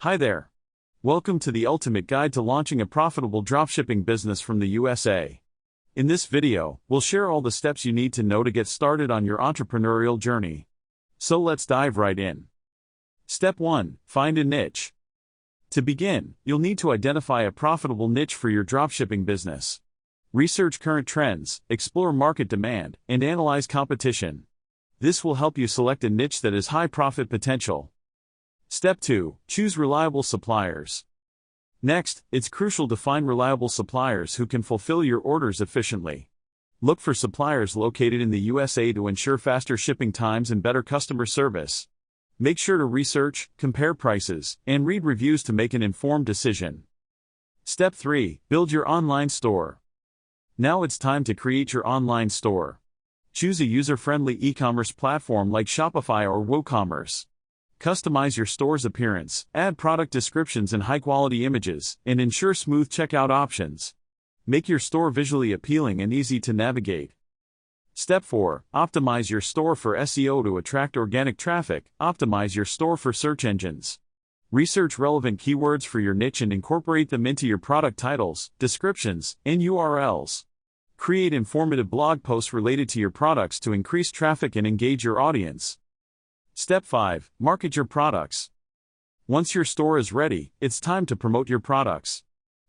Hi there. Welcome to the ultimate guide to launching a profitable dropshipping business from the USA. In this video, we'll share all the steps you need to know to get started on your entrepreneurial journey. So let's dive right in. Step 1. Find a niche. To begin, you'll need to identify a profitable niche for your dropshipping business. Research current trends, explore market demand, and analyze competition. This will help you select a niche that has high profit potential. Step 2. Choose reliable suppliers. Next, it's crucial to find reliable suppliers who can fulfill your orders efficiently. Look for suppliers located in the USA to ensure faster shipping times and better customer service. Make sure to research, compare prices, and read reviews to make an informed decision. Step 3. Build your online store. Now it's time to create your online store. Choose a user-friendly e-commerce platform like Shopify or WooCommerce. Customize your store's appearance, add product descriptions and high-quality images, and ensure smooth checkout options. Make your store visually appealing and easy to navigate. Step 4. Optimize your store for SEO to attract organic traffic. Optimize your store for search engines. Research relevant keywords for your niche and incorporate them into your product titles, descriptions, and URLs. Create informative blog posts related to your products to increase traffic and engage your audience. Step 5. Market your products. Once your store is ready, it's time to promote your products.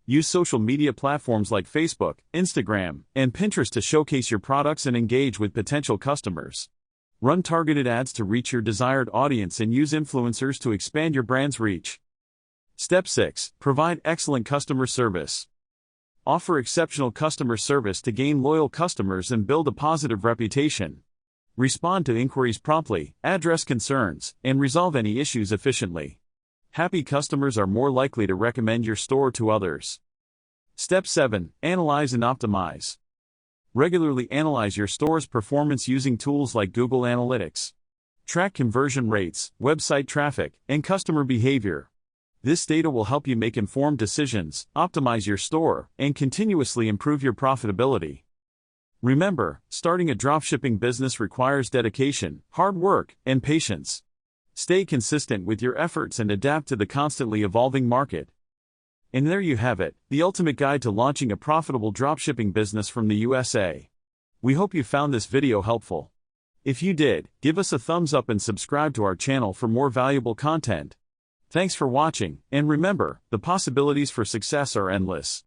Use social media platforms like Facebook, Instagram, and Pinterest to showcase your products and engage with potential customers. Run targeted ads to reach your desired audience and use influencers to expand your brand's reach. Step 6. Provide excellent customer service. Offer exceptional customer service to gain loyal customers and build a positive reputation. Respond to inquiries promptly, address concerns, and resolve any issues efficiently. Happy customers are more likely to recommend your store to others. Step 7. Analyze and optimize. Regularly analyze your store's performance using tools like Google Analytics. Track conversion rates, website traffic, and customer behavior. This data will help you make informed decisions, optimize your store, and continuously improve your profitability. Remember, starting a dropshipping business requires dedication, hard work, and patience. Stay consistent with your efforts and adapt to the constantly evolving market. And there you have it, the ultimate guide to launching a profitable dropshipping business from the USA. We hope you found this video helpful. If you did, give us a thumbs up and subscribe to our channel for more valuable content. Thanks for watching, and remember, the possibilities for success are endless.